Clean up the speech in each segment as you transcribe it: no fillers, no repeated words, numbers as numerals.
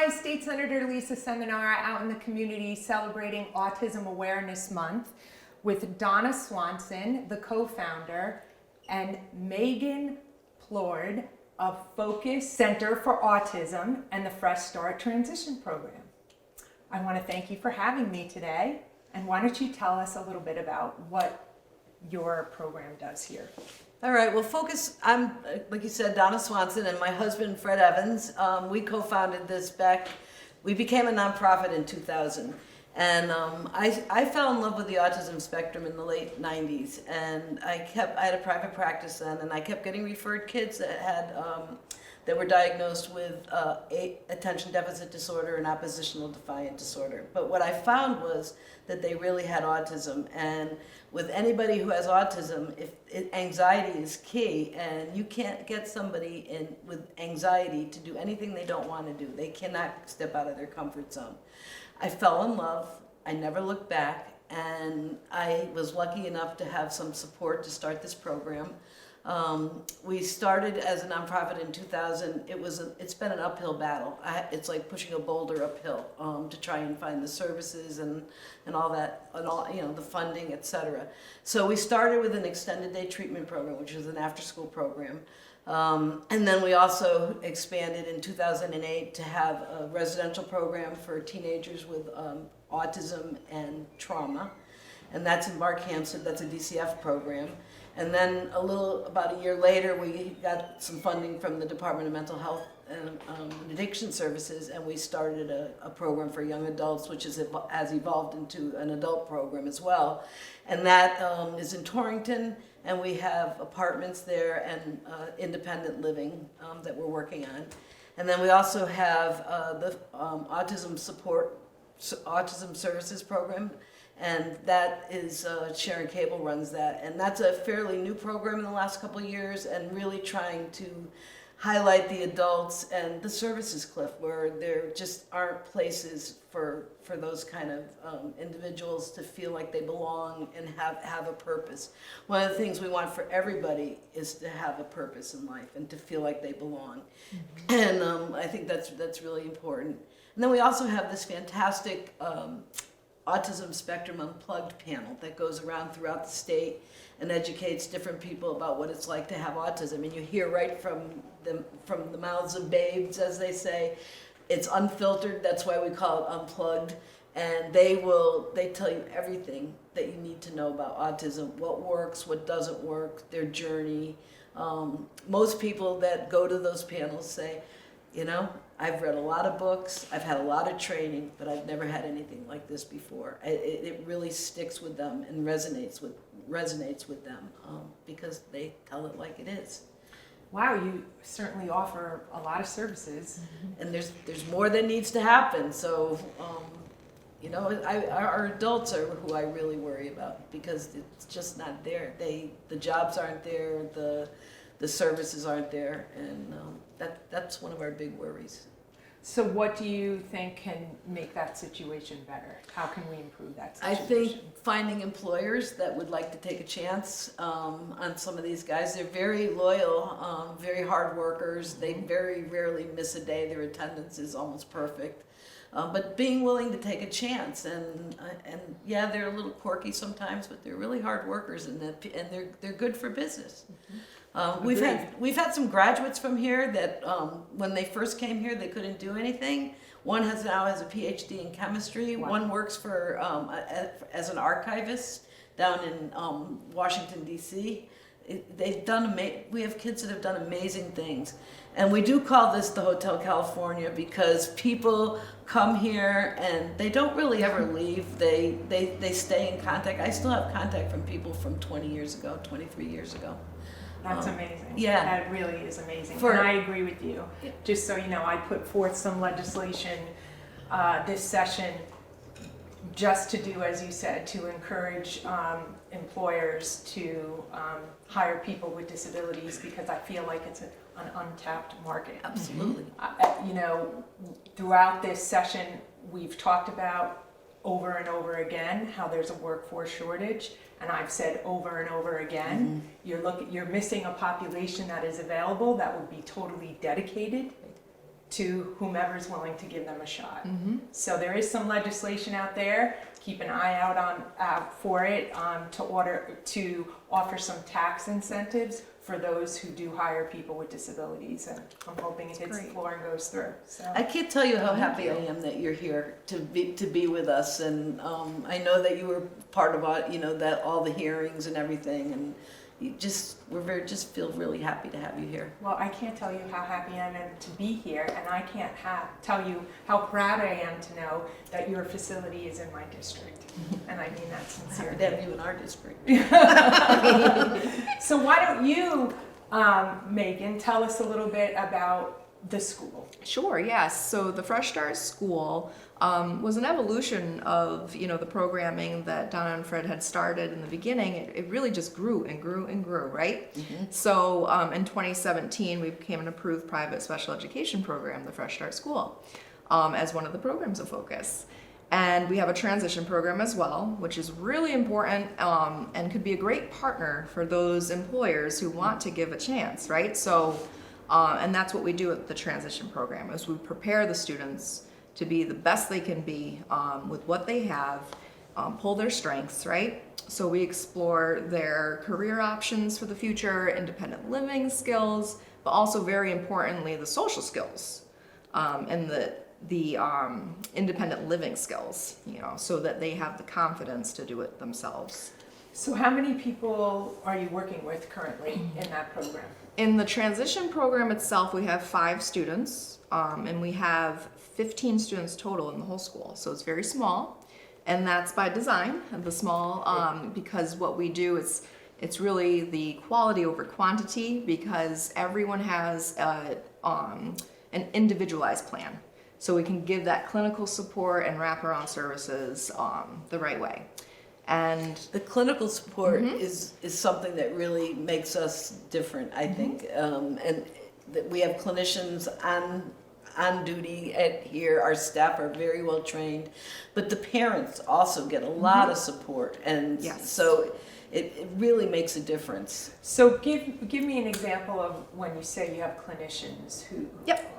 Hi, State Senator Lisa Seminara out in the community celebrating Autism Awareness Month with Donna Swanson, the co-founder, and Megan Plord of Focus Center for Autism and the Fresh Start Transition Program. I want to thank you for having me today, and why don't you tell us a little bit about what your program does here? All right, well, Focus, I'm, like you said, Donna Swanson, and my husband, Fred Evans. We co-founded this back, we became a nonprofit in 2000. And I fell in love with the autism spectrum in the late 90s. And I had a private practice then, and I kept getting referred kids that were diagnosed with attention deficit disorder and oppositional defiant disorder. But what I found was that they really had autism. And with anybody who has autism, anxiety is key, and you can't get somebody with anxiety to do anything they don't want to do. They cannot step out of their comfort zone. I fell in love. I never looked back, and I was lucky enough to have some support to start this program. We started as a nonprofit in 2000. It's been an uphill battle. It's like pushing a boulder uphill to try and find the services and all that, and all, you know, the funding, etc. So we started with an extended day treatment program, which is an after-school program. And then we also expanded in 2008 to have a residential program for teenagers with autism and trauma. And that's in Barkhamsted, that's a DCF program. And then about a year later, we got some funding from the Department of Mental Health and Addiction Services, and we started a program for young adults, which has evolved into an adult program as well. And that is in Torrington, and we have apartments there and independent living that we're working on. And then we also have the Autism Services Program, and that is Sharon Cable runs that, and that's a fairly new program in the last couple of years, and really trying to highlight the adults and the services cliff, where there just aren't places for those kind of individuals to feel like they belong and have a purpose. One of the things we want for everybody is to have a purpose in life and to feel like they belong. Mm-hmm. And I think that's really important. And then we also have this fantastic Autism Spectrum Unplugged panel that goes around throughout the state and educates different people about what it's like to have autism. And you hear right from the mouths of babes, as they say. It's unfiltered, that's why we call it unplugged. And they tell you everything that you need to know about autism, what works, what doesn't work, their journey. Most people that go to those panels say, you know, I've read a lot of books, I've had a lot of training, but I've never had anything like this before. It really sticks with them and resonates with them because they tell it like it is. Wow, you certainly offer a lot of services. Mm-hmm. And there's more that needs to happen. So, you know, our adults are who I really worry about, because it's just not there. The jobs aren't there, the services aren't there, and that's one of our big worries. So what do you think can make that situation better? How can we improve that situation? I think finding employers that would like to take a chance on some of these guys. They're very loyal, very hard workers. They very rarely miss a day. Their attendance is almost perfect. But being willing to take a chance, and yeah, they're a little quirky sometimes, but they're really hard workers, and they're good for business. Mm-hmm. We've had some graduates from here that when they first came here they couldn't do anything. One now has a PhD in chemistry. Wow. One works for as an archivist down in Washington D.C. We have kids that have done amazing things, and we do call this the Hotel California because people come here and they don't really ever leave. They stay in contact. I still have contact from people from 20 years ago, 23 years ago. That's amazing. Yeah. That really is amazing. And I agree with you. Yeah. Just so you know, I put forth some legislation this session just to do, as you said, to encourage employers to hire people with disabilities, because I feel like it's an untapped market. Absolutely. You know, throughout this session, we've talked about over and over again how there's a workforce shortage. And I've said over and over again, you're missing a population that is available that would be totally dedicated to whomever's willing to give them a shot. So there is some legislation out there. Keep an eye out for it to offer some tax incentives for those who do hire people with disabilities, and I'm hoping it hits the floor and goes through. So I can't tell you how happy I am that you're here to be with us, and I know that you were part of all the hearings and everything, and just feel really happy to have you here. Well, I can't tell you how happy I am to be here, and I can't tell you how proud I am to know that your facility is in my district, and I mean that sincerely. Happy to have you in our district. So why don't you, Megan, tell us a little bit about the school? Sure, yes. So the Fresh Start School was an evolution of, the programming that Donna and Fred had started in the beginning. It really just grew and grew and grew, right? So in 2017, we became an approved private special education program, the Fresh Start School, as one of the programs of focus. And we have a transition program as well, which is really important and could be a great partner for those employers who want to give a chance, right? So, and that's what we do at the transition program, is we prepare the students to be the best they can be with what they have, pull their strengths, right? So we explore their career options for the future, independent living skills, but also very importantly, the social skills and the independent living skills, so that they have the confidence to do it themselves. So how many people are you working with currently in that program? In the transition program itself, we have 5 students, and we have 15 students total in the whole school. So it's very small, and that's by design, the small, because what we do is, it's really the quality over quantity, because everyone has an individualized plan. So we can give that clinical support and wraparound services the right way. And the clinical support is something that really makes us different, I think. And that we have clinicians on duty here. Our staff are very well trained, but the parents also get a lot of support, and so it really makes a difference. So give me an example of when you say you have clinicians. Who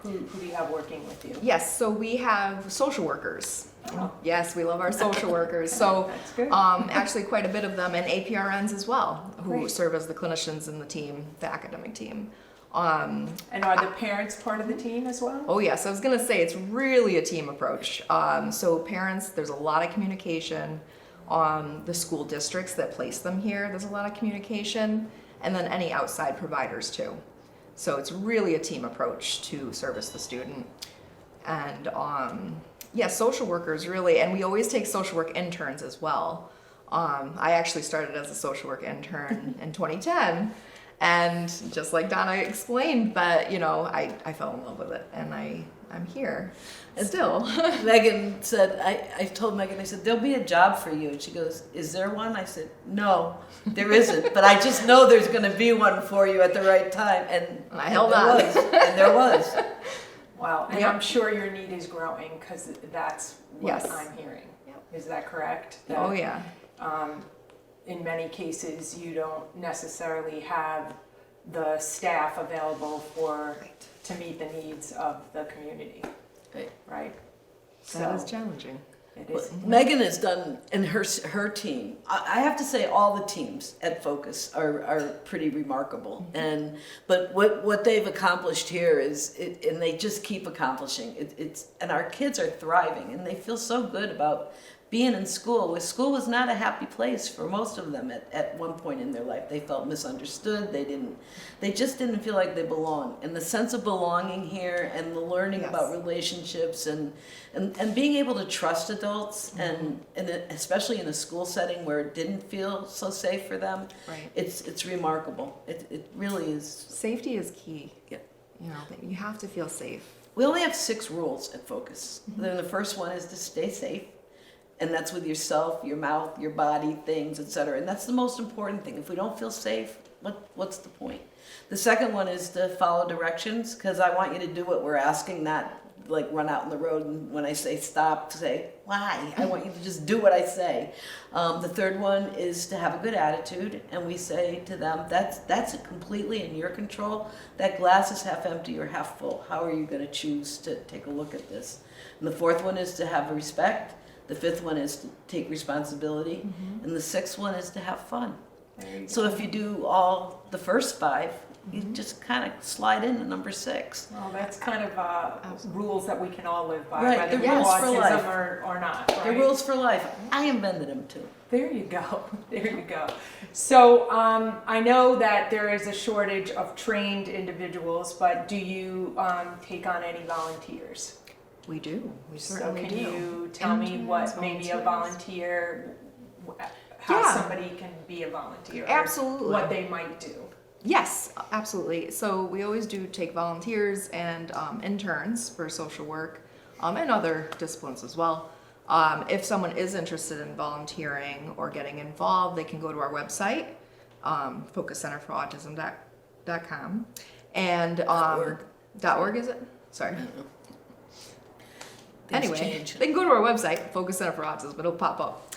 do you have working with you? yes, so we have social workers. Oh. Yes, we love our social workers. So That's good. actually quite a bit of them, and APRNs as well, who Great. serve as the clinicians in the team, the academic team. And are the parents part of the team as well? Oh yes, I was gonna say it's really a team approach. So parents, there's a lot of communication. The school districts that place them here, there's a lot of communication, and then any outside providers too. So it's really a team approach to service the student. And social workers really, and we always take social work interns as well. I actually started as a social work intern in 2010. And just like Donna explained, but I fell in love with it, and I'm here still. Megan said, I told Megan, I said, there'll be a job for you. And she goes, is there one? I said, no, there isn't. But I just know there's going to be one for you at the right time. And I held on. And there was. Wow. And I'm sure your need is growing, because that's what Yes. I'm hearing. Yep. Is that correct? Oh yeah. In many cases, you don't necessarily have the staff available to meet the needs of the community. Right? That is challenging. It is. Megan has done, and her team, I have to say all the teams at Focus are pretty remarkable. But what they've accomplished here is, and they just keep accomplishing, and our kids are thriving, and they feel so good about being in school. School was not a happy place for most of them at one point in their life. They felt misunderstood. They just didn't feel like they belonged. And the sense of belonging here, and the learning about relationships, and being able to trust adults, and especially in a school setting where it didn't feel so safe for them, it's remarkable. It really is. Safety is key. Yeah. You have to feel safe. We only have 6 rules at Focus. Then the first one is to stay safe. And that's with yourself, your mouth, your body, things, etc. And that's the most important thing. If we don't feel safe, what's the point? The second one is to follow directions, because I want you to do what we're asking, not like run out in the road, and when I say stop, say, why? I want you to just do what I say. The third one is to have a good attitude, and we say to them, that's completely in your control. That glass is half empty or half full. How are you going to choose to take a look at this? And the fourth one is to have respect. The fifth one is to take responsibility. And the sixth one is to have fun. So if you do all the first five, you just kind of slide into number 6. Well, that's kind of rules that we can all live by, Right, whether the we have rules for life. autism or not. Right? The rules for life. I invented them too. There you go. There you go. So I know that there is a shortage of trained individuals, but do you take on any volunteers? We do. We So certainly can do. you tell me Interns, what maybe a volunteer, how Yeah. somebody can be a volunteer? or Absolutely. What they might do. Yes, absolutely. So we always do take volunteers and interns for social work and other disciplines as well. If someone is interested in volunteering or getting involved, they can go to our website, focuscenterforautism.com, and .org is it? Sorry. Things Anyway, change. they can go to our website, Focus Center for Autism, it'll pop up.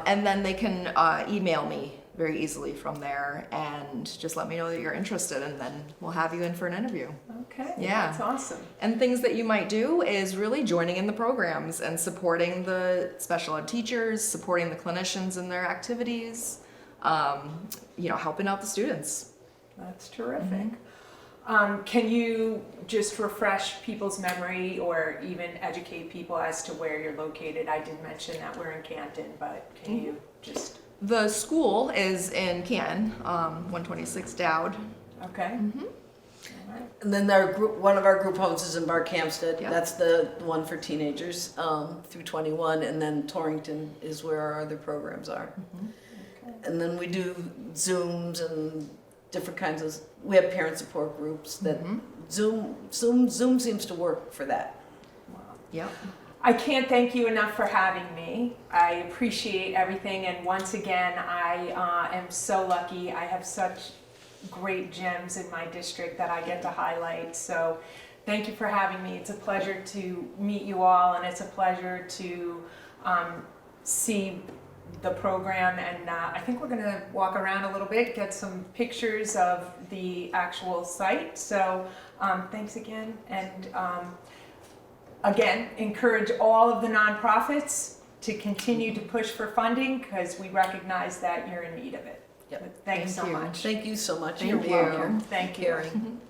And then they can email me very easily from there and just let me know that you're interested, and then we'll have you in for an interview. Okay. Yeah. That's awesome. And things that you might do is really joining in the programs and supporting the special ed teachers, supporting the clinicians in their activities, helping out the students. That's terrific. Can you just refresh people's memory or even educate people as to where you're located? I did mention that we're in Canton, but can you just... The school is in Canton, 126 Dowd. Okay. All right. And then one of our group homes is in Barkhamsted. Yeah. That's the one for teenagers through 21. And then Torrington is where our other programs are. Okay. And then we do Zooms and different kinds of, we have parent support groups that Zoom seems to work for that. Wow. Yep. I can't thank you enough for having me. I appreciate everything, and once again, I am so lucky. I have such great gems in my district that I get to highlight. So thank you for having me. It's a pleasure to meet you all, and it's a pleasure to see the program. And I think we're going to walk around a little bit, get some pictures of the actual site. So thanks again. And again, encourage all of the nonprofits to continue to push for funding, because we recognize that you're in need of it. Yep. But thanks Thank so you. much. Thank you so much Thank for being you. here. Thank you. Caring.